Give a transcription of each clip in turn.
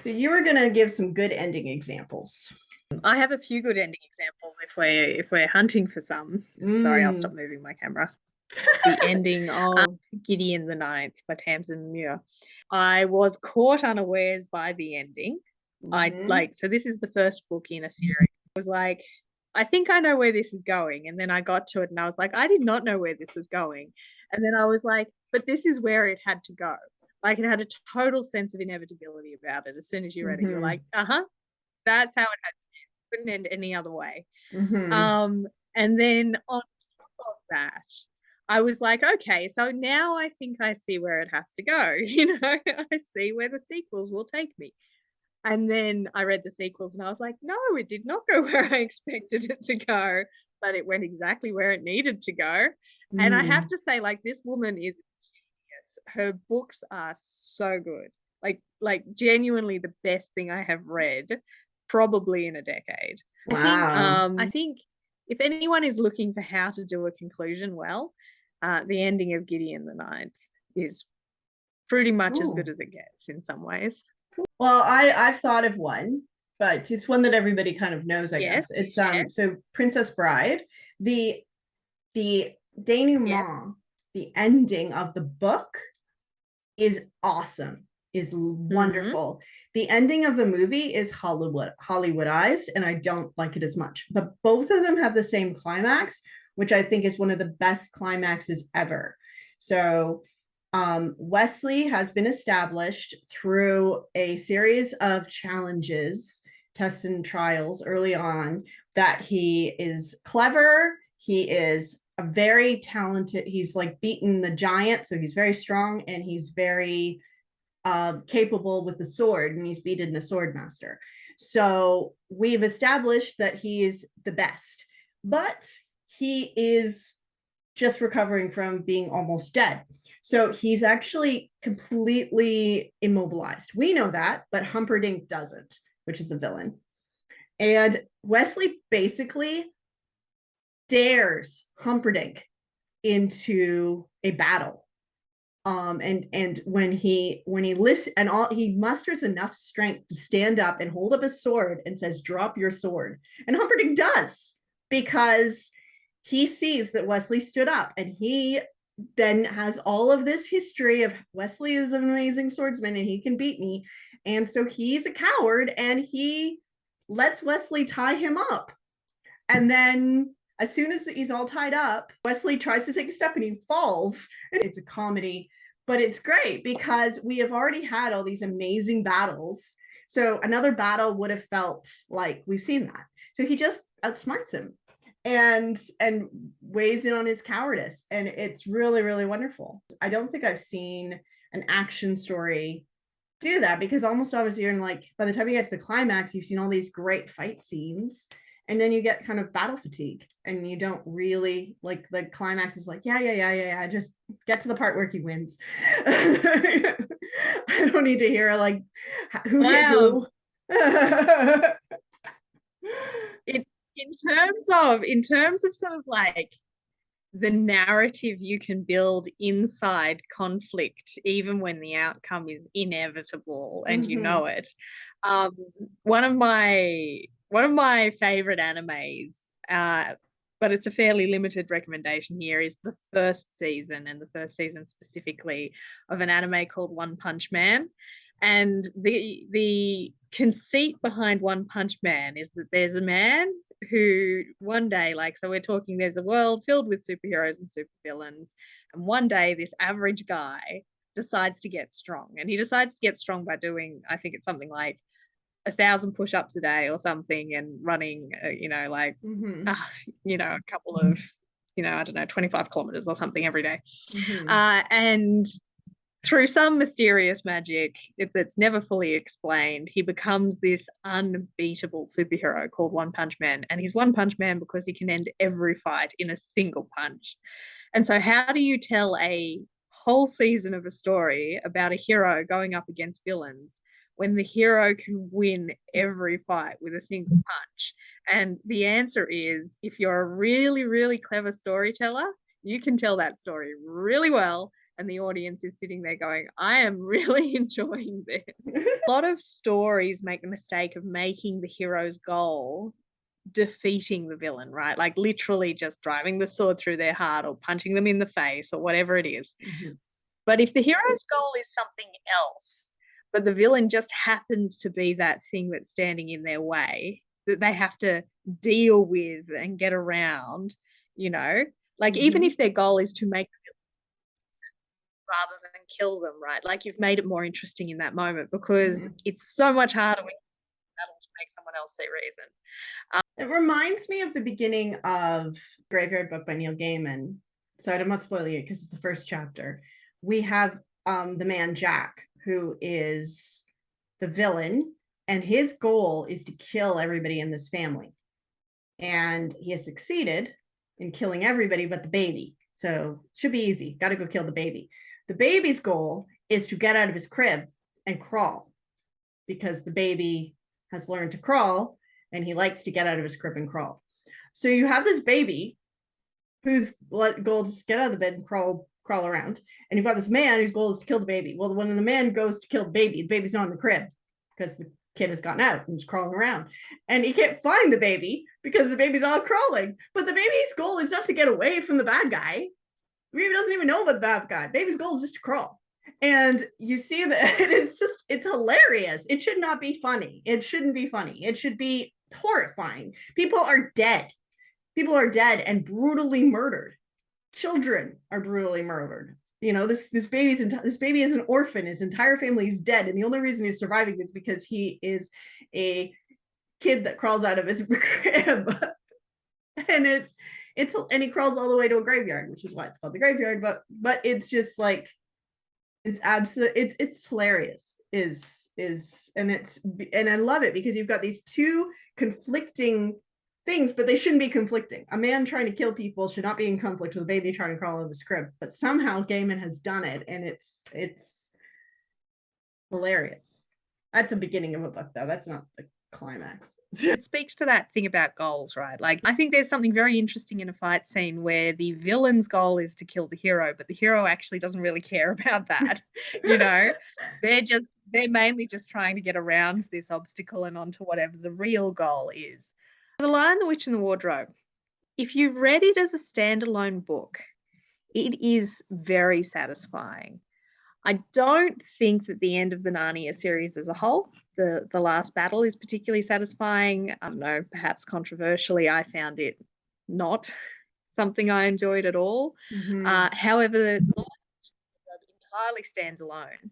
So you were going to give some good ending examples. I have a few good ending examples if we're hunting for some. Sorry, I'll stop moving my camera. The ending of Gideon the Ninth by Tamsin Muir. I was caught unawares by the ending. So this is the first book in a series. I was like, I think I know where this is going. And then I got to it and I was like, I did not know where this was going. And then I was like, but this is where it had to go. Like it had a total sense of inevitability about it. As soon as you read it, you're like, that's how it had to be. Couldn't end any other way. And then on top of that, I was like, okay, so now I think I see where it has to go. You know, I see where the sequels will take me. And then I read the sequels and I was like, no, it did not go where I expected it to go, but it went exactly where it needed to go. And I have to say, like, this woman is genius. Her books are so good. Like genuinely the best thing I have read probably in a decade. Wow. I think if anyone is looking for how to do a conclusion well, the ending of Gideon the Ninth is pretty much as good as it gets in some ways. Well, I've thought of one, but it's one that everybody kind of knows, I guess. It's so Princess Bride, the denouement, the ending of the book is awesome, is wonderful. The ending of the movie is Hollywoodized, and I don't like it as much. But both of them have the same climax, which I think is one of the best climaxes ever. So Wesley has been established through a series of challenges, tests and trials early on, that he is clever, he is a very talented, he's like beaten the giant, so he's very strong, and he's very capable with the sword, and he's beaten a sword master. So we've established that he is the best, but he is just recovering from being almost dead. So he's actually completely immobilized. We know that, but Humperdinck doesn't, which is the villain. And Wesley basically dares Humperdinck into a battle. And when he lifts and all, he musters enough strength to stand up and hold up his sword and says, "Drop your sword." And Humperdinck does, because he sees that Wesley stood up, and he then has all of this history of Wesley is an amazing swordsman and he can beat me. And so he's a coward and he lets Wesley tie him up. And then as soon as he's all tied up, Wesley tries to take a step and he falls. It's a comedy, but it's great because we have already had all these amazing battles. So another battle would have felt like we've seen that. So he just outsmarts him and weighs in on his cowardice, and it's really, really wonderful. I don't think I've seen an action story do that, because almost always you're in, like, by the time you get to the climax, you've seen all these great fight scenes, and then you get kind of battle fatigue, and you don't really like the climax is like, yeah, just get to the part where he wins. I don't need to hear like who hit who. In terms of sort of like the narrative you can build inside conflict, even when the outcome is inevitable and you know it. One of my favorite animes, but it's a fairly limited recommendation here, is the first season, and the first season specifically, of an anime called One Punch Man. And the conceit behind One Punch Man is that there's a man who one day, like, so we're talking, there's a world filled with superheroes and supervillains, and one day this average guy decides to get strong, and he decides to get strong by doing, I think it's something like 1,000 push-ups a day or something, and running a couple of, I don't know, 25 kilometers or something every day. And through some mysterious magic that's never fully explained, he becomes this unbeatable superhero called One Punch Man. And he's One Punch Man because he can end every fight in a single punch. And so how do you tell a whole season of a story about a hero going up against villains when the hero can win every fight with a single punch? And the answer is, if you're a really, really clever storyteller, you can tell that story really well, and the audience is sitting there going, I am really enjoying this. A lot of stories make the mistake of making the hero's goal defeating the villain, right? Like literally just driving the sword through their heart or punching them in the face or whatever it is. But if the hero's goal is something else, but the villain just happens to be that thing that's standing in their way that they have to deal with and get around, you know, like even if their goal is to make the villain rather than kill them, right? Like you've made it more interesting in that moment because it's so much harder when battle to make someone else see reason. It reminds me of the beginning of Graveyard Book by Neil Gaiman. So I'm not spoiling it because it's the first chapter. We have the man Jack, who is the villain, and his goal is to kill everybody in this family. And he has succeeded in killing everybody but the baby. So should be easy. Got to go kill the baby. The baby's goal is to get out of his crib and crawl because the baby has learned to crawl and he likes to get out of his crib and crawl. So you have this baby whose goal is to get out of the bed and crawl around. And you've got this man whose goal is to kill the baby. Well, when the man goes to kill the baby's not in the crib because the kid has gotten out and is crawling around. And he can't find the baby because the baby's all crawling. But the baby's goal is not to get away from the bad guy. The baby doesn't even know about the bad guy. Baby's goal is just to crawl. And you see that it's hilarious. It should not be funny. It shouldn't be funny. It should be horrifying. People are dead. People are dead and brutally murdered. Children are brutally murdered. You know, this baby is an orphan. His entire family is dead, and the only reason he's surviving is because he is a kid that crawls out of his crib. And and he crawls all the way to a graveyard, which is why it's called the graveyard. But it's just like it's hilarious. And I love it because you've got these two conflicting things, but they shouldn't be conflicting. A man trying to kill people should not be in conflict with a baby trying to crawl out of his crib. But somehow Gaiman has done it, and it's hilarious. That's the beginning of a book, though. That's not the climax. It speaks to that thing about goals, right? Like I think there's something very interesting in a fight scene where the villain's goal is to kill the hero, but the hero actually doesn't really care about that. You know, they're mainly just trying to get around this obstacle and onto whatever the real goal is. The Lion, the Witch, and the Wardrobe. If you read it as a standalone book, it is very satisfying. I don't think that the end of the Narnia series as a whole, the last battle, is particularly satisfying. I don't know, perhaps controversially, I found it not something I enjoyed at all. However, the Lion, the Witch, and the Wardrobe entirely stands alone.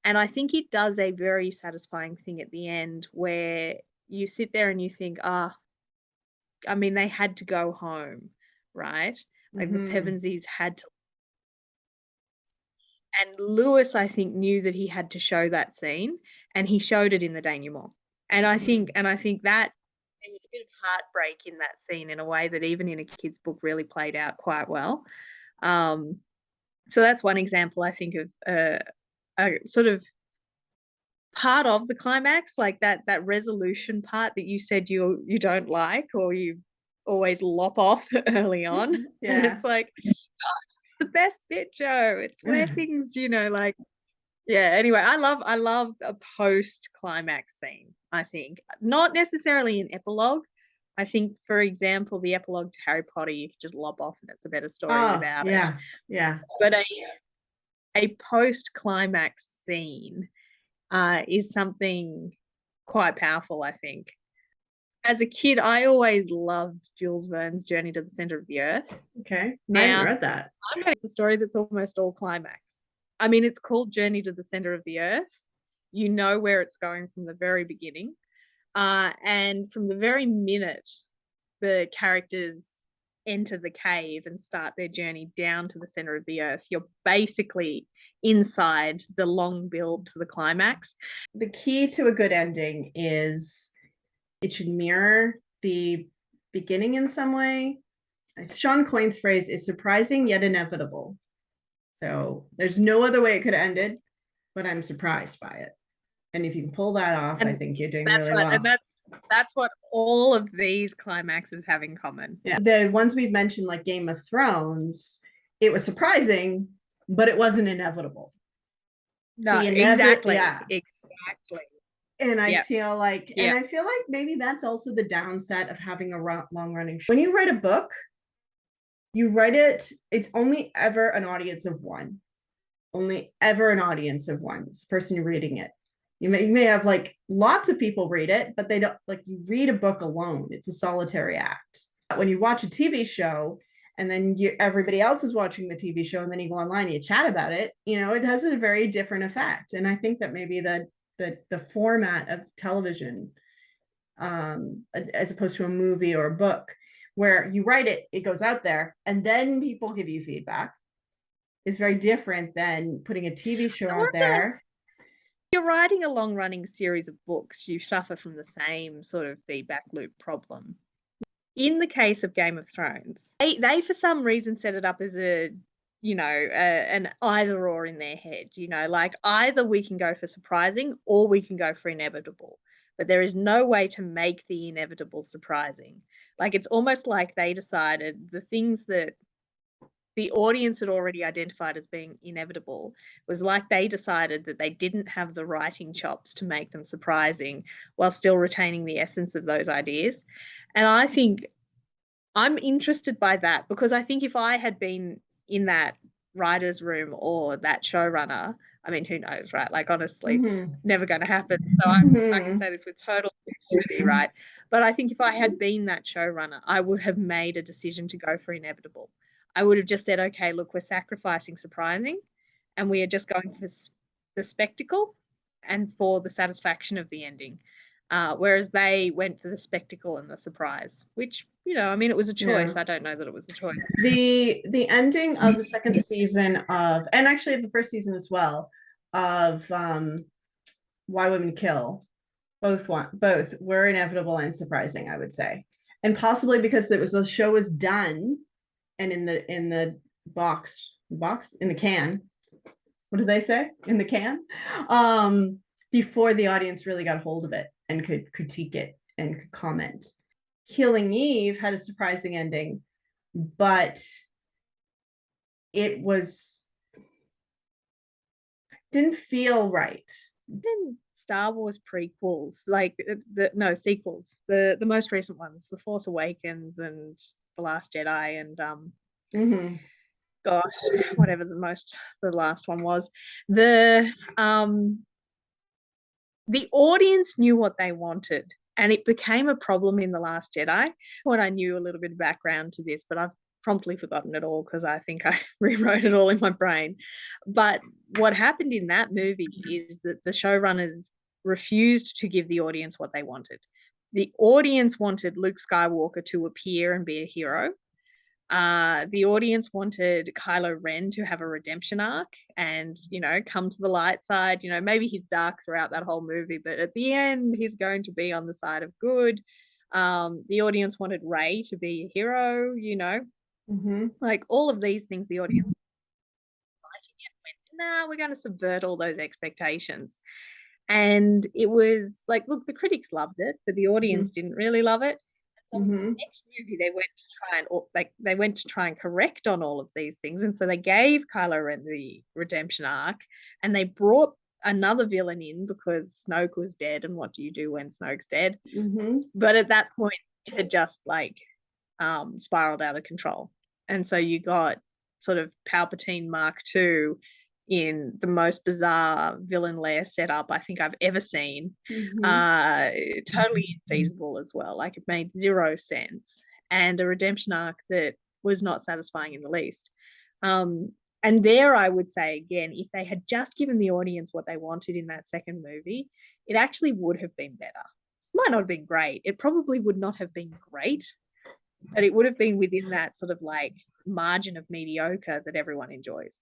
And I think it does a very satisfying thing at the end where you sit there and you think, I mean, they had to go home, right? Like the Pevensies had to. And Lewis, I think, knew that he had to show that scene, and he showed it in the denouement. And I think that there was a bit of heartbreak in that scene in a way that even in a kid's book really played out quite well. So that's one example, I think, of a sort of part of the climax, like that resolution part that you said you don't like, or you always lop off early on. Yeah. And it's like, oh, it's the best bit, Joe. It's where things, like, yeah. Anyway, I love a post-climax scene. I think not necessarily an epilogue. I think, for example, the epilogue to Harry Potter, you could just lop off and it's a better story without it. Yeah. But a post-climax scene is something quite powerful, I think. As a kid, I always loved Jules Verne's Journey to the Center of the Earth. Okay. Now, I haven't read that. It's a story that's almost all climax. I mean, it's called Journey to the Center of the Earth. You know where it's going from the very beginning. And from the very minute the characters enter the cave and start their journey down to the center of the earth, you're basically inside the long build to the climax. The key to a good ending is it should mirror the beginning in some way. Sean Coyne's phrase is surprising yet inevitable. So there's no other way it could have ended, but I'm surprised by it. And if you can pull that off, I think you're doing really well. And that's what all of these climaxes have in common. Yeah, the ones we've mentioned, like Game of Thrones, it was surprising, but it wasn't inevitable. No, exactly. Yeah. Exactly. And I Yep. feel like, and Yep. I feel like maybe that's also the downside of having a long running show. When you write a book, you write it, it's only ever an audience of one. Only ever an audience of one. It's the person reading it. You may have like lots of people read it, but they don't, like, you read a book alone. It's a solitary act. When you watch a TV show and then everybody else is watching the TV show and then you go online and you chat about it, you know, it has a very different effect. And I think that maybe the format of television, as opposed to a movie or a book, where you write it, it goes out there, and then people give you feedback, is very different than putting a TV show out there. You're writing a long-running series of books, you suffer from the same sort of feedback loop problem. In the case of Game of Thrones, they for some reason set it up as an either or in their head, like either we can go for surprising or we can go for inevitable, but there is no way to make the inevitable surprising. Like, it's almost like they decided the things that the audience had already identified as being inevitable was like they decided that they didn't have the writing chops to make them surprising while still retaining the essence of those ideas. And I think I'm interested by that, because I think if I had been in that writer's room or that showrunner, I mean, who knows, right? Like, honestly, never going to happen. So I can say this with total security, right? But I think if I had been that showrunner, I would have made a decision to go for inevitable. I would have just said, okay, look, we're sacrificing surprising and we are just going for the spectacle and for the satisfaction of the ending. Whereas they went for the spectacle and the surprise, which, I mean, it was a choice. Yeah. I don't know that it was a choice. The ending of the second season of, and actually the first season as well, of Why Women Kill, both were inevitable and surprising, I would say. And possibly because the show was done and in the in the can, what did they say, in the can, before the audience really got a hold of it and could critique it and could comment. Killing Eve had a surprising ending, but it didn't feel right. Then Star Wars prequels, like sequels, the most recent ones, The Force Awakens and The Last Jedi, and gosh, whatever the last one was, the audience knew what they wanted, and it became a problem in The Last Jedi. What I knew a little bit of background to this, but I've promptly forgotten it all because I think I rewrote it all in my brain. But what happened in that movie is that the showrunners refused to give the audience what they wanted. The audience wanted Luke Skywalker to appear and be a hero. The audience wanted Kylo Ren to have a redemption arc and, come to the light side. Maybe he's dark throughout that whole movie, but at the end, he's going to be on the side of good. The audience wanted Rey to be a hero, like all of these things the audience writing it went, we're going to subvert all those expectations. And it was like, look, the critics loved it, but the audience didn't really love it. So in the next movie, they went to try and correct on all of these things, and so they gave Kylo Ren the redemption arc, and they brought another villain in because Snoke was dead, and what do you do when Snoke's dead? But at that point, it had just spiraled out of control, and so you got sort of Palpatine Mark II in the most bizarre villain lair setup I think I've ever seen. Totally infeasible as well. Like, it made zero sense, and a redemption arc that was not satisfying in the least. And there, I would say again, if they had just given the audience what they wanted in that second movie, it actually would have been better. It might not have been great. It probably would not have been great, but it would have been within that sort of like margin of mediocre that everyone enjoys.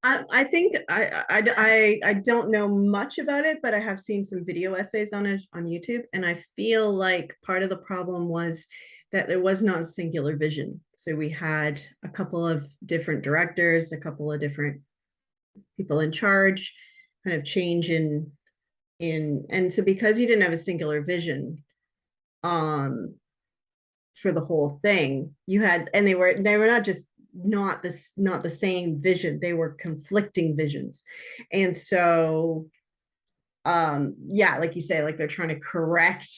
I think I don't know much about it, but I have seen some video essays on it on YouTube, and I feel like part of the problem was that there was not a singular vision. So we had a couple of different directors, a couple of different people in charge, kind of change and so because you didn't have a singular vision for the whole thing, you had, and they were not just not the same vision. They were conflicting visions. And so yeah, like you say, like they're trying to correct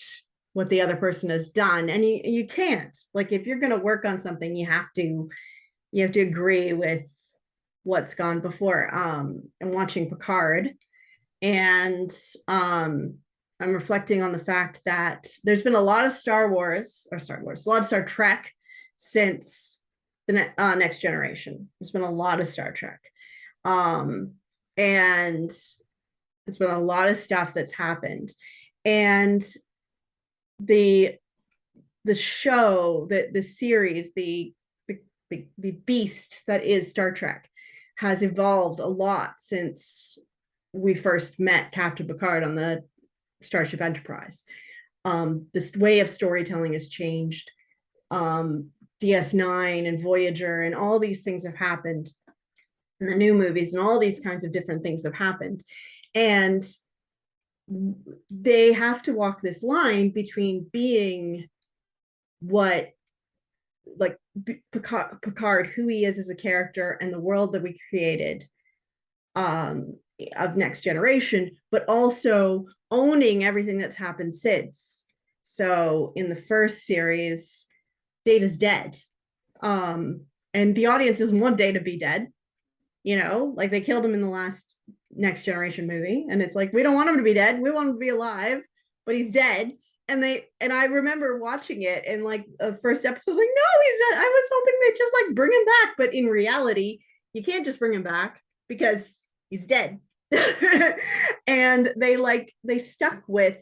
what the other person has done, and you can't. Like if you're going to work on something, you have to agree with what's gone before. I'm watching Picard, and I'm reflecting on the fact that there's been a lot of Star Wars, a lot of Star Trek since the Next Generation. There's been a lot of Star Trek, and there's been a lot of stuff that's happened, and the show, the series, the beast that is Star Trek has evolved a lot since we first met Captain Picard on the Starship Enterprise. This way of storytelling has changed. DS9 and Voyager and all these things have happened, and the new movies and all these kinds of different things have happened. And they have to walk this line between being what, like Picard, who he is as a character, and the world that we created of Next Generation, but also owning everything that's happened since. So in the first series, Data's dead, and the audience doesn't want Data to be dead. Like they killed him in the last Next Generation movie, and it's like, we don't want him to be dead, we want him to be alive, but he's dead. And I remember watching it, and like the first episode, like, no, he's dead. I was hoping they'd just like bring him back, but in reality, you can't just bring him back because he's dead. And they stuck with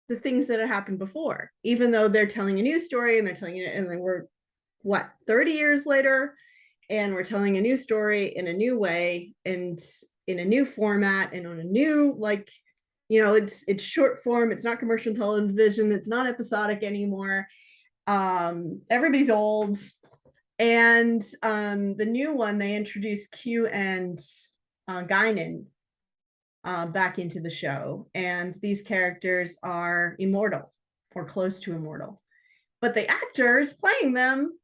the things that had happened before, even though they're telling a new story, and they're telling it, and then we're 30 years later, and we're telling a new story in a new way, and in a new format, and on a new, it's short form, it's not commercial television, it's not episodic anymore. Everybody's old. And the new one, they introduced Q and Guinan back into the show, and these characters are immortal or close to immortal, but the actors playing them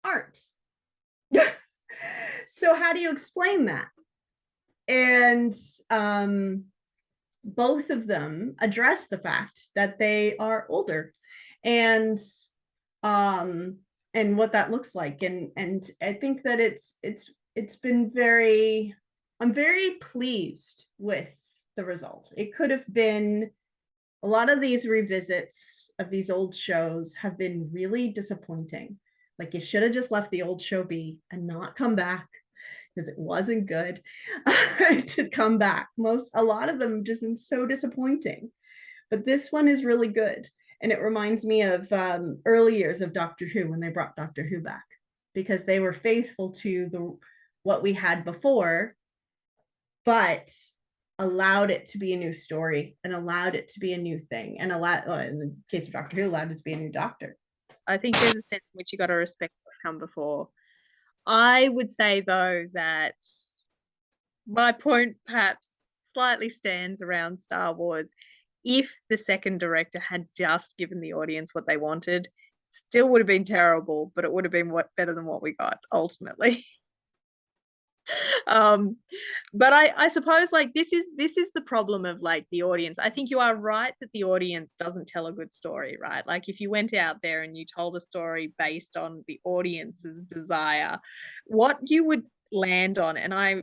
aren't. So how do you explain that? And both of them address the fact that they are older, and what that looks like. And I think that it's been very, I'm very pleased with the result. It could have been, a lot of these revisits of these old shows have been really disappointing. Like, you should have just left the old show be and not come back, because it wasn't good to come back. A lot of them have just been so disappointing, but this one is really good. And it reminds me of early years of Doctor Who, when they brought Doctor Who back, because they were faithful to what we had before, but allowed it to be a new story, and allowed it to be a new thing, and in the case of Doctor Who, allowed it to be a new doctor. I think there's a sense in which you got to respect what's come before. I would say, though, that my point perhaps slightly stands around Star Wars. If the second director had just given the audience what they wanted, still would have been terrible, but it would have been better than what we got ultimately. But I suppose, like, this is the problem of, like, the audience. I think you are right that the audience doesn't tell a good story, right? Like, if you went out there and you told a story based on the audience's desire, what you would land on, and I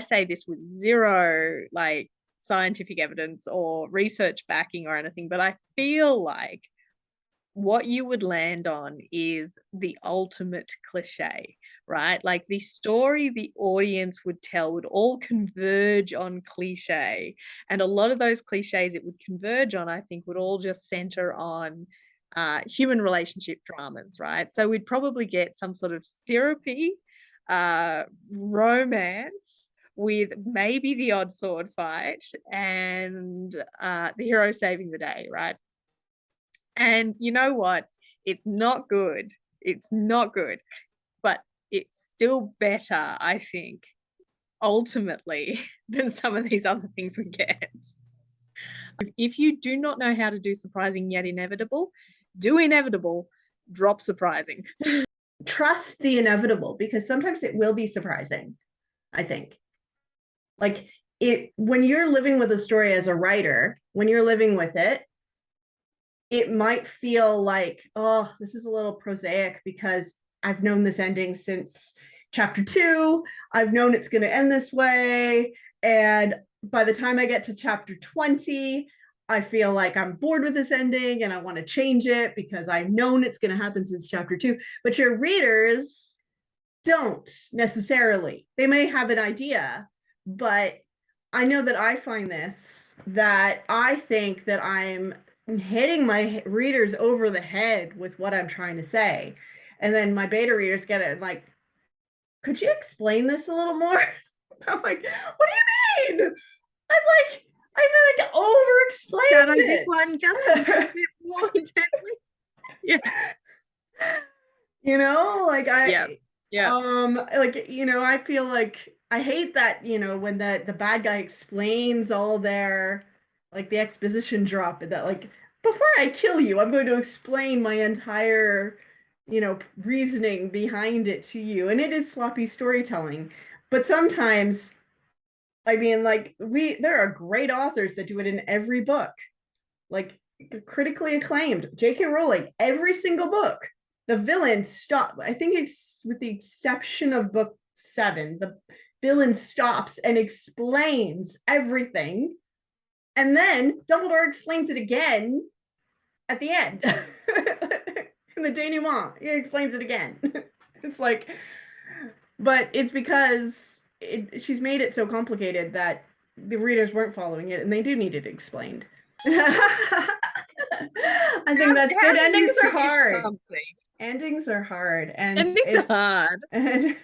say this with zero like scientific evidence or research backing or anything, but I feel like what you would land on is the ultimate cliche, right? Like, the story the audience would tell would all converge on cliche. And a lot of those cliches it would converge on, I think, would all just center on human relationship dramas, right? So we'd probably get some sort of syrupy romance with maybe the odd sword fight and the hero saving the day, right? And you know what? It's not good. It's not good. But it's still better, I think, ultimately, than some of these other things we get. If you do not know how to do surprising yet inevitable, do inevitable, drop surprising. trust the inevitable, because sometimes it will be surprising, I think. Like when you're living with a story as a writer, when you're living with it, it might feel like, oh, this is a little prosaic because I've known this ending since chapter 2. I've known it's going to end this way. And by the time I get to chapter 20, I feel like I'm bored with this ending and I want to change it because I've known it's going to happen since chapter 2. But your readers don't necessarily. They may have an idea, but I know that I find this, that I think that I'm hitting my readers over the head with what I'm trying to say. And then my beta readers get it like, could you explain this a little more? I'm like, what do you mean? I've like over explained Shadow it. this one just a little bit more gently. Yeah. You know, like yeah. like, you know, I feel like I hate that, you know, when the bad guy explains all their, like, the exposition drop, that like, before I kill you, I'm going to explain my entire, you know, reasoning behind it to you. And it is sloppy storytelling. But sometimes, I mean, like, there are great authors that do it in every book. Like, critically acclaimed. J.K. Rowling, every single book, the villain stop. I think it's with the exception of book 7, the villain stops and explains everything. And then Dumbledore explains it again at the end. In the denouement, he explains it again. It's like, but it's because she's made it so complicated that the readers weren't following it and they do need it explained. I think that's good. Endings are hard. Endings are hard. And endings are hard. And